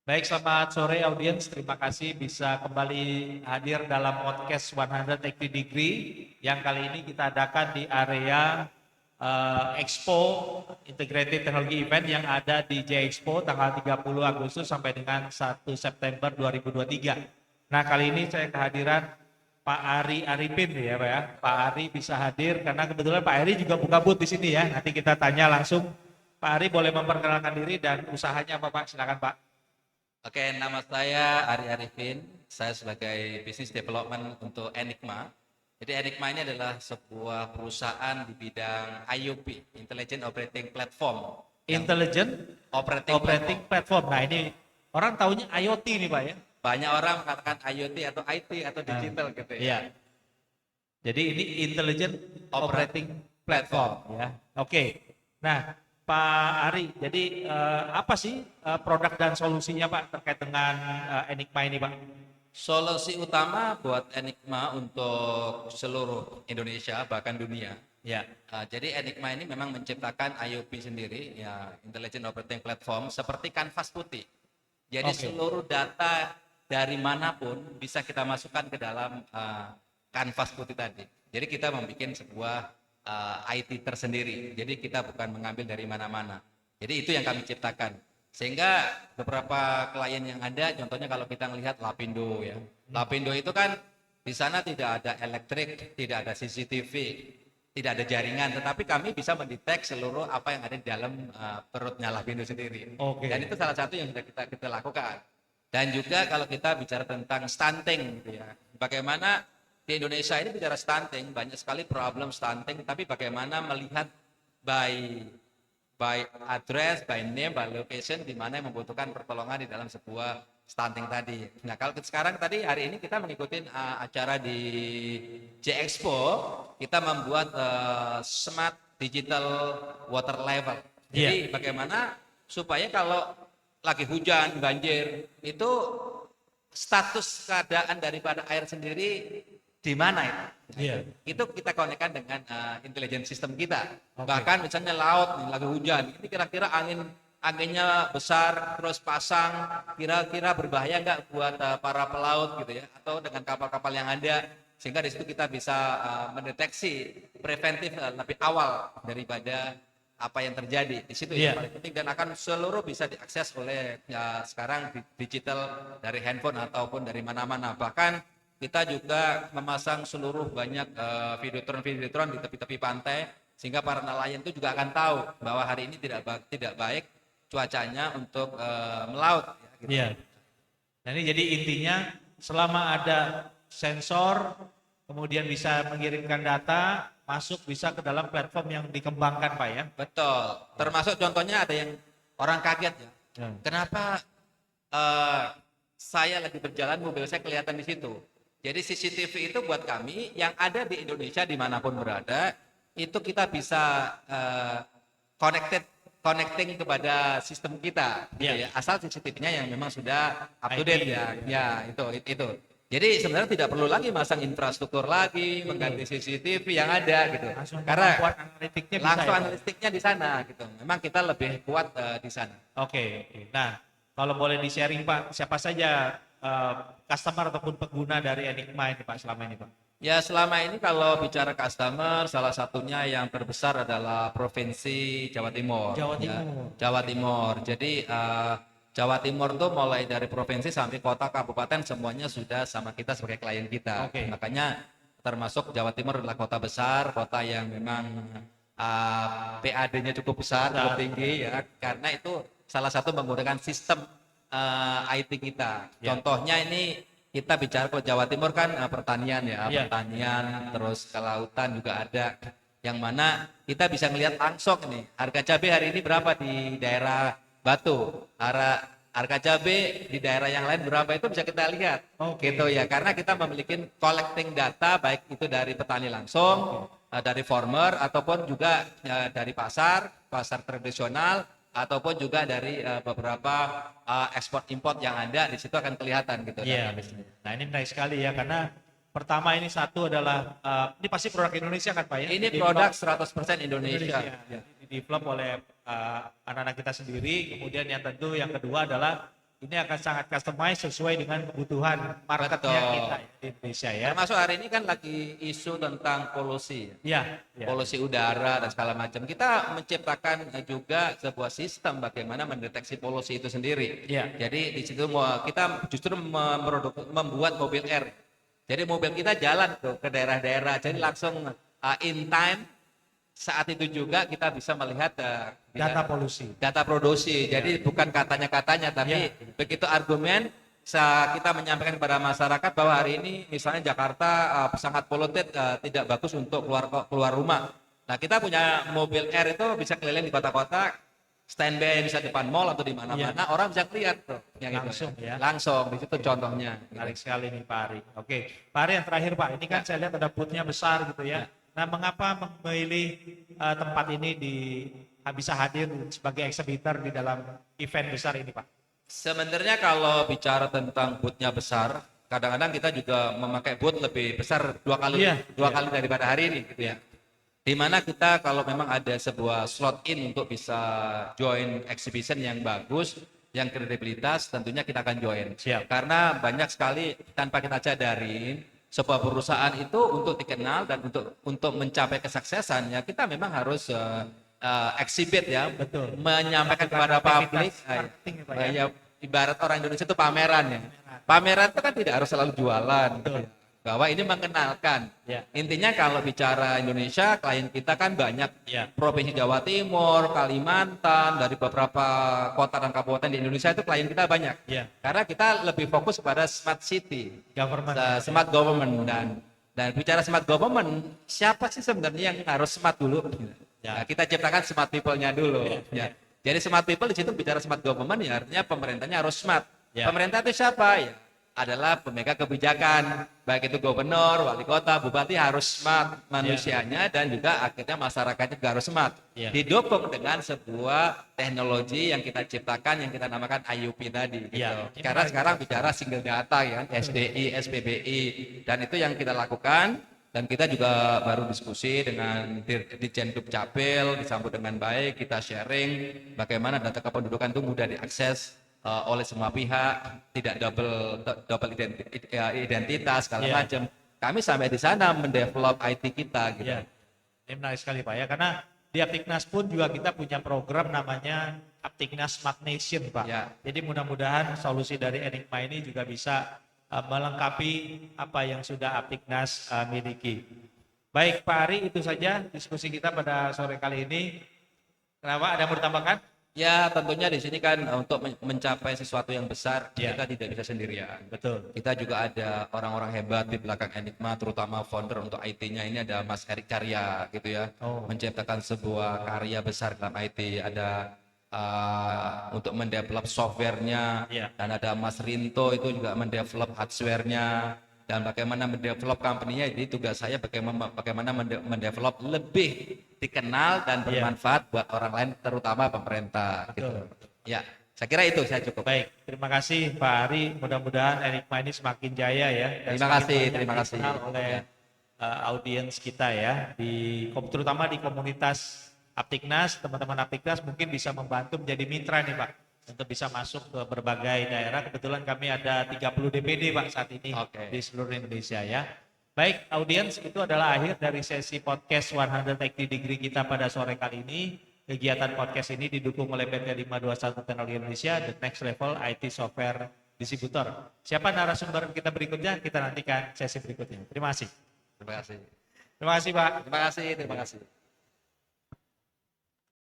Baik, selamat sore audiens. Terima kasih bisa kembali hadir dalam podcast 180 Degree yang kali ini kita adakan di area Expo Integrated Technology Event yang ada di J Expo tanggal 30 Agustus sampai dengan 1 September 2023. Nah, kali ini saya kehadiran Pak Ari Arifin ya, Pak ya. Pak Ari bisa hadir karena kebetulan Pak Ari juga buka booth di sini ya. Nanti kita tanya langsung. Pak Ari boleh memperkenalkan diri dan usahanya apa Pak? Silakan Pak. Oke, nama saya Ari Arifin. Saya sebagai Business Development untuk Enigma. Jadi Enigma ini adalah sebuah perusahaan di bidang IOP, Intelligent Operating Platform. Yang Intelligent Operating Operating Platform. Platform. Nah ini orang taunya IoT nih Pak ya. Banyak orang mengatakan IoT atau IT atau Nah, digital gitu ya. iya. Jadi ini Intelligent Operating Platform Platform. ya. Oke. Nah Pak Ari, jadi apa sih produk dan solusinya Pak terkait dengan Enigma ini Pak? Solusi utama buat Enigma untuk seluruh Indonesia bahkan dunia. Ya. Jadi Enigma ini memang menciptakan IOP sendiri, ya Intelligent Operating Platform seperti kanvas putih. Jadi Oke. seluruh data dari manapun bisa kita masukkan ke dalam kanvas putih tadi. Jadi kita membuat sebuah IT tersendiri. Jadi kita bukan mengambil dari mana-mana. Jadi itu yang kami ciptakan. Sehingga beberapa klien yang ada, contohnya kalau kita melihat Lapindo ya. Lapindo itu kan di sana tidak ada elektrik, tidak ada CCTV, tidak ada jaringan, tetapi kami bisa mendeteksi seluruh apa yang ada di dalam perutnya Lapindo sendiri. Oke. Dan itu salah satu yang sudah kita lakukan. Dan juga kalau kita bicara tentang stunting gitu ya. Bagaimana di Indonesia ini bicara stunting, banyak sekali problem stunting, tapi bagaimana melihat by address, by name, by location di mana yang membutuhkan pertolongan di dalam sebuah stunting tadi. Nah, kalau sekarang tadi hari ini kita mengikuti acara di J Expo, kita membuat smart digital water level. Jadi bagaimana supaya kalau lagi hujan, banjir, itu status keadaan daripada air sendiri di mana itu? Iya. Itu kita konekkan dengan intelijen sistem kita. Oke. Bahkan misalnya laut nih lagi hujan, ini kira-kira anginnya besar terus pasang, kira-kira berbahaya nggak buat para pelaut gitu ya, atau dengan kapal-kapal yang ada, sehingga di situ kita bisa mendeteksi preventif lebih awal daripada apa yang terjadi di situ yang paling penting, dan akan seluruh bisa diakses oleh sekarang digital dari handphone ataupun dari mana-mana. Bahkan kita juga memasang seluruh banyak videotron di tepi-tepi pantai, sehingga para nelayan itu juga akan tahu bahwa hari ini tidak baik cuacanya untuk melaut. Ya, gitu. Iya. Nah ini jadi intinya selama ada sensor, kemudian bisa mengirimkan data, masuk bisa ke dalam platform yang dikembangkan Pak ya. Betul. Termasuk contohnya ada yang orang kaget ya. Kenapa saya lagi berjalan mobil saya kelihatan di situ. Jadi CCTV itu buat kami yang ada di Indonesia dimanapun berada, itu kita bisa connecting kepada sistem kita, gitu ya. Asal CCTV-nya yang memang sudah up to date ya. Ya, itu. Jadi sebenarnya tidak perlu lagi masang infrastruktur lagi, mengganti CCTV yang ada gitu. Karena Analitiknya bisa langsung ya, Pak? analitiknya di sana gitu. Memang kita lebih kuat di sana. Oke. Nah, kalau boleh di-sharing Pak, siapa saja customer ataupun pengguna dari Enigma ini Pak selama ini Pak? Ya, selama ini kalau bicara customer, salah satunya yang terbesar adalah Provinsi Jawa Timur. Jawa Ya, Timur. Jawa Timur. Jadi Jawa Timur tuh mulai dari provinsi sampai kota kabupaten semuanya sudah sama kita sebagai klien kita. Oke. Makanya termasuk Jawa Timur adalah kota besar, kota yang memang PAD-nya cukup besar, cukup tinggi ya. Karena itu salah satu menggunakan sistem IT kita. Contohnya ini kita bicara ke Jawa Timur kan pertanian ya, pertanian, terus kelautan juga ada. Yang mana kita bisa melihat langsung nih, harga cabai hari ini berapa di daerah Batu, harga cabai di daerah yang lain berapa, itu bisa kita lihat. Gitu ya, karena kita memiliki collecting data baik itu dari petani langsung, dari farmer ataupun juga dari pasar tradisional, ataupun juga dari beberapa ekspor import yang ada, di situ akan kelihatan gitu. Iya. Nah ini menarik sekali ya karena pertama ini satu adalah ini pasti produk Indonesia kan Pak ya? Ini produk 100% Indonesia. Develop oleh anak-anak kita sendiri. Kemudian yang tentu yang kedua adalah ini akan sangat customize sesuai dengan kebutuhan marketnya Betul. kita ya, di Indonesia ya. Termasuk hari ini kan lagi isu tentang polusi. Ya, ya. Polusi udara dan segala macam. Kita menciptakan juga sebuah sistem bagaimana mendeteksi polusi itu sendiri. Ya. Jadi di situ kita justru membuat mobil air. Jadi mobil kita jalan tuh ke daerah-daerah. Jadi langsung in time saat itu juga kita bisa melihat Data polusi. data produksi. Jadi bukan katanya-katanya, tapi begitu argumen kita menyampaikan kepada masyarakat bahwa hari ini misalnya Jakarta sangat polluted, tidak bagus untuk keluar rumah. Nah, kita punya mobil air itu bisa keliling di kota-kota, standby bisa depan mall atau di mana-mana, orang bisa lihat tuh. Langsung ya. Langsung, di situ contohnya. Menarik sekali nih Pak Ari. Oke, Pak Ari yang terakhir Pak, ini kan saya lihat ada booth-nya besar gitu ya. Nah, mengapa memilih tempat ini bisa hadir sebagai exhibitor di dalam event besar ini Pak? Sebenarnya kalau bicara tentang booth-nya besar, kadang-kadang kita juga memakai booth lebih besar dua kali daripada hari ini gitu ya. Dimana kita kalau memang ada sebuah slot in untuk bisa join exhibition yang bagus, yang kredibilitas, tentunya kita akan join. Siap. Karena banyak sekali tanpa kita sadarin, sebuah perusahaan itu untuk dikenal dan untuk mencapai kesuksesan ya kita memang harus exhibit ya, Betul. menyampaikan kepada publik. Marketing itu ya. Ya, ibarat orang Indonesia itu pameran ya. Pameran itu kan tidak harus selalu jualan. Betul. Bahwa ini mengenalkan. Ya. Intinya kalau bicara Indonesia, klien kita kan banyak Ya. Provinsi Jawa Timur, Kalimantan, dari beberapa kota dan kabupaten di Indonesia itu klien kita banyak. Ya. Karena kita lebih fokus pada smart city, Government. smart government dan bicara smart government, siapa sih sebenarnya yang harus smart dulu? Ya. Nah, kita ciptakan smart people-nya dulu. Ya. Jadi smart people di situ bicara smart government ya artinya pemerintahnya harus smart. Ya. Pemerintah itu siapa ya? Adalah pemegang kebijakan, baik itu gubernur, wali kota, bupati harus smart manusianya dan juga akhirnya masyarakatnya juga harus smart. Ya. Didukung dengan sebuah teknologi yang kita ciptakan yang kita namakan IUP tadi. Gitu. Ya. Karena sekarang bicara single data ya, SDI, SPBI dan itu yang kita lakukan. Dan kita juga baru diskusi dengan Dirjen Dukcapil, disambut dengan baik, kita sharing bagaimana data kependudukan itu mudah diakses oleh semua pihak, tidak double identitas segala macam. Kami sampai di sana mendevelop IT kita gitu. Ya. Ini menarik sekali Pak ya, karena di Aptiknas pun juga kita punya program namanya Aptiknas Smart Nation Pak. Ya. Jadi mudah-mudahan solusi dari Enigma ini juga bisa melengkapi apa yang sudah Aptiknas miliki. Baik Pak Ari, itu saja diskusi kita pada sore kali ini. Kenapa? Ada yang mau ditambahkan? Ya tentunya di sini kan untuk mencapai sesuatu yang besar kita tidak bisa sendirian. Betul. Kita juga ada orang-orang hebat di belakang Enigma, terutama founder untuk IT-nya ini ada Mas Erik Karya gitu ya, menciptakan sebuah karya besar dalam IT. Ada untuk mendevelop softwarenya dan ada Mas Rinto itu juga mendevelop hardwarenya dan bagaimana mendevelop company-nya. Jadi tugas saya bagaimana mendevelop lebih dikenal dan bermanfaat buat orang lain terutama pemerintah gitu. Ya, saya kira itu saya cukup. Baik, terima kasih Pak Ari. Mudah-mudahan Enigma ini semakin jaya ya. Dan Terima kasih. Dikenal oleh audiens kita ya, terutama di komunitas Aptiknas. Teman-teman Aptiknas mungkin bisa membantu menjadi mitra nih Pak, untuk bisa masuk ke berbagai daerah. Kebetulan kami ada 30 DPD Pak saat ini di seluruh Indonesia ya. Baik, audiens, itu adalah akhir dari sesi podcast 180 Degree kita pada sore kali ini. Kegiatan podcast ini didukung oleh PT 521 Teknologi Indonesia, The Next Level IT Software Distributor. Siapa narasumber kita berikutnya? Kita nantikan sesi berikutnya. Terima kasih. Terima kasih. Terima kasih Pak. Terima kasih.